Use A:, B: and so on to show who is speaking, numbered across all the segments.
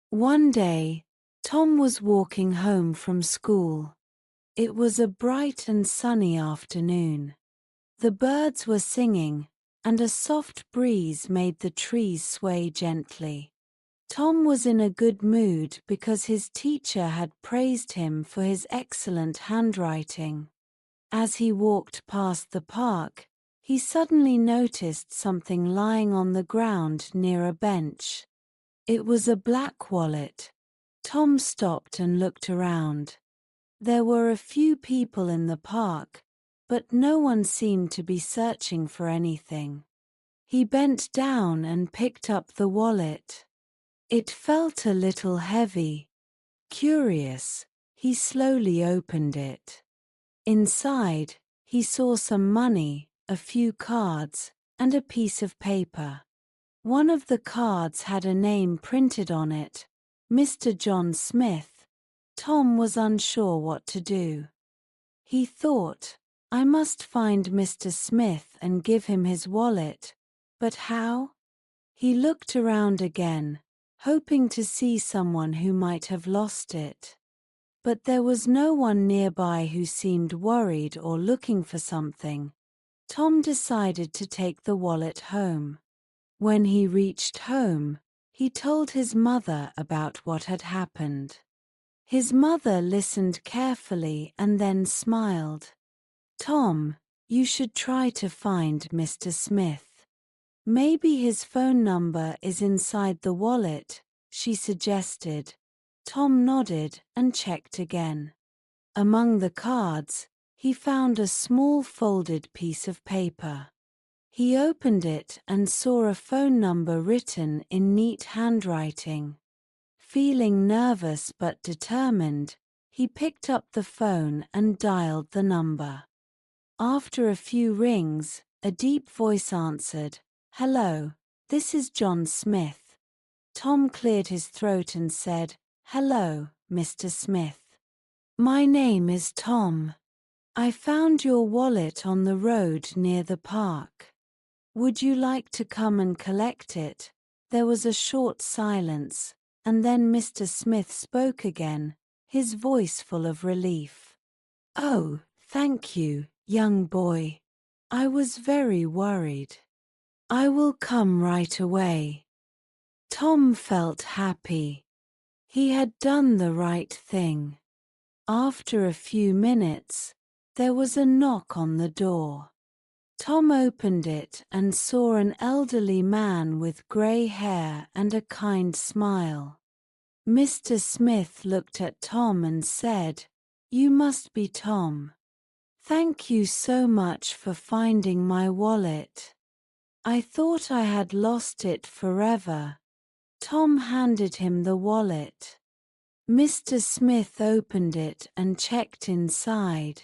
A: One day, Tom was walking home from school. It was a bright and sunny afternoon. The birds were singing, and a soft breeze made the trees sway gently. Tom was in a good mood because his teacher had praised him for his excellent handwriting. As he walked past the park, he suddenly noticed something lying on the ground near a bench. It was a black wallet. Tom stopped and looked around. There were a few people in the park, but no one seemed to be searching for anything. He bent down and picked up the wallet. It felt a little heavy. Curious, he slowly opened it. Inside, he saw some money, a few cards, and a piece of paper. One of the cards had a name printed on it, Mr. John Smith. Tom was unsure what to do. He thought, I must find Mr. Smith and give him his wallet. But how? He looked around again, hoping to see someone who might have lost it. But there was no one nearby who seemed worried or looking for something. Tom decided to take the wallet home. When he reached home, he told his mother about what had happened. His mother listened carefully and then smiled. Tom, you should try to find Mr. Smith. Maybe his phone number is inside the wallet, she suggested. Tom nodded and checked again. Among the cards, he found a small folded piece of paper. He opened it and saw a phone number written in neat handwriting. Feeling nervous but determined, he picked up the phone and dialed the number. After a few rings, a deep voice answered, "Hello, this is John Smith." Tom cleared his throat and said, "Hello, Mr. Smith. My name is Tom. I found your wallet on the road near the park. Would you like to come and collect it?" There was a short silence, and then Mr. Smith spoke again, his voice full of relief. "Oh, thank you, young boy. I was very worried. I will come right away." Tom felt happy. He had done the right thing. After a few minutes, there was a knock on the door. Tom opened it and saw an elderly man with gray hair and a kind smile. Mr. Smith looked at Tom and said, "You must be Tom. Thank you so much for finding my wallet. I thought I had lost it forever." Tom handed him the wallet. Mr. Smith opened it and checked inside.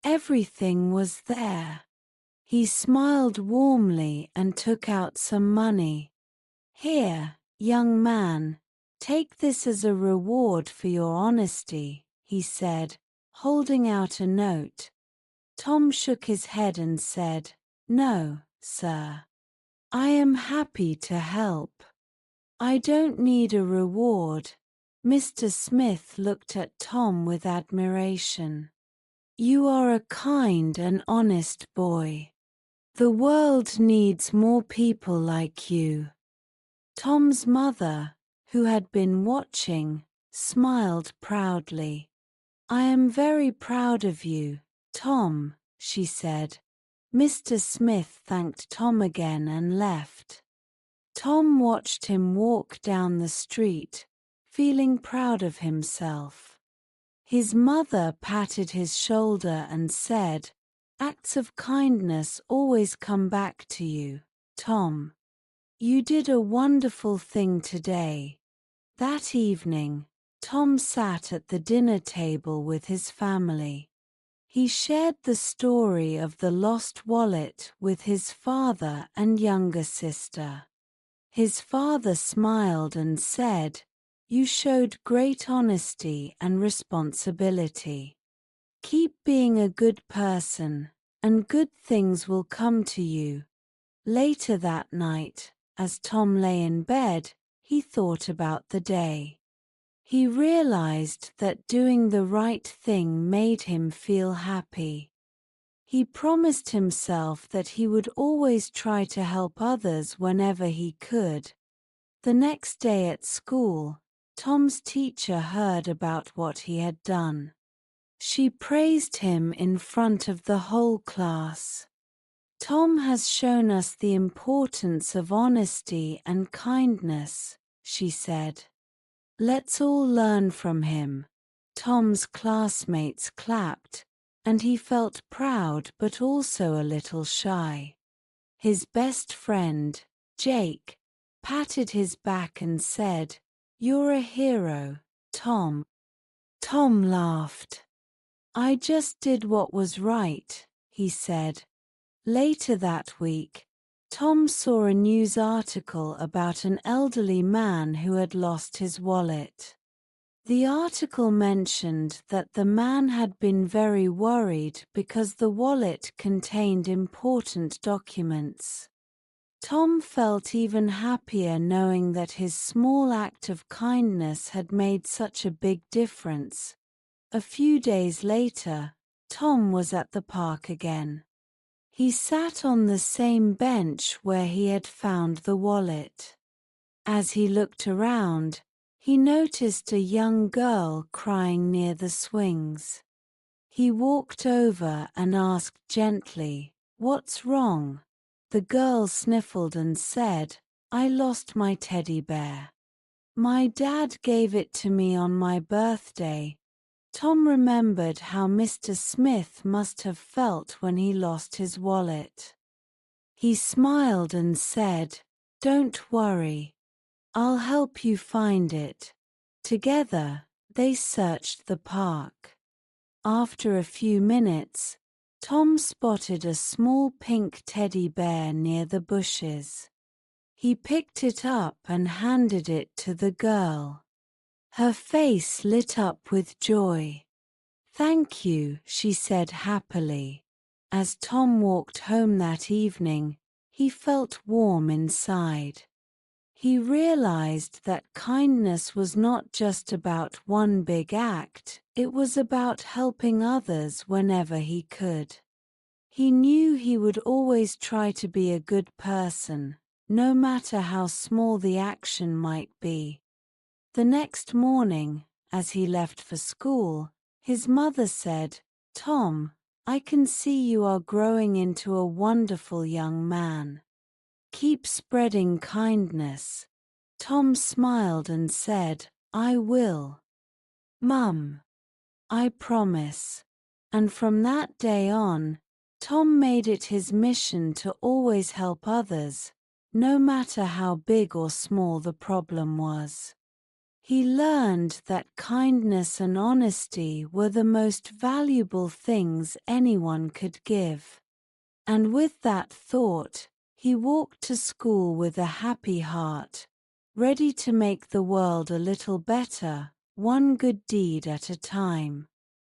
A: Everything was there. He smiled warmly and took out some money. "Here, young man, take this as a reward for your honesty," he said, holding out a note. Tom shook his head and said, "No, sir. I am happy to help. I don't need a reward." Mr. Smith looked at Tom with admiration. "You are a kind and honest boy. The world needs more people like you." Tom's mother, who had been watching, smiled proudly. "I am very proud of you, Tom," she said. Mr. Smith thanked Tom again and left. Tom watched him walk down the street, feeling proud of himself. His mother patted his shoulder and said, "Acts of kindness always come back to you, Tom. You did a wonderful thing today." That evening, Tom sat at the dinner table with his family. He shared the story of the lost wallet with his father and younger sister. His father smiled and said, "You showed great honesty and responsibility. Keep being a good person, and good things will come to you." Later that night, as Tom lay in bed, he thought about the day. He realized that doing the right thing made him feel happy. He promised himself that he would always try to help others whenever he could. The next day at school, Tom's teacher heard about what he had done. She praised him in front of the whole class. "Tom has shown us the importance of honesty and kindness," she said. "Let's all learn from him." Tom's classmates clapped, and he felt proud but also a little shy. His best friend, Jake, patted his back and said, "You're a hero, Tom." Tom laughed. "I just did what was right," he said. Later that week, Tom saw a news article about an elderly man who had lost his wallet. The article mentioned that the man had been very worried because the wallet contained important documents. Tom felt even happier knowing that his small act of kindness had made such a big difference. A few days later, Tom was at the park again. He sat on the same bench where he had found the wallet. As he looked around, he noticed a young girl crying near the swings. He walked over and asked gently, "What's wrong?" The girl sniffled and said, "I lost my teddy bear. My dad gave it to me on my birthday." Tom remembered how Mr. Smith must have felt when he lost his wallet. He smiled and said, "Don't worry. I'll help you find it." Together, they searched the park. After a few minutes, Tom spotted a small pink teddy bear near the bushes. He picked it up and handed it to the girl. Her face lit up with joy. "Thank you," she said happily. As Tom walked home that evening, he felt warm inside. He realized that kindness was not just about one big act, it was about helping others whenever he could. He knew he would always try to be a good person, no matter how small the action might be. The next morning, as he left for school, his mother said, "Tom, I can see you are growing into a wonderful young man. Keep spreading kindness." Tom smiled and said, "I will, Mum. I promise." And from that day on, Tom made it his mission to always help others, no matter how big or small the problem was. He learned that kindness and honesty were the most valuable things anyone could give. And with that thought, he walked to school with a happy heart, ready to make the world a little better, one good deed at a time.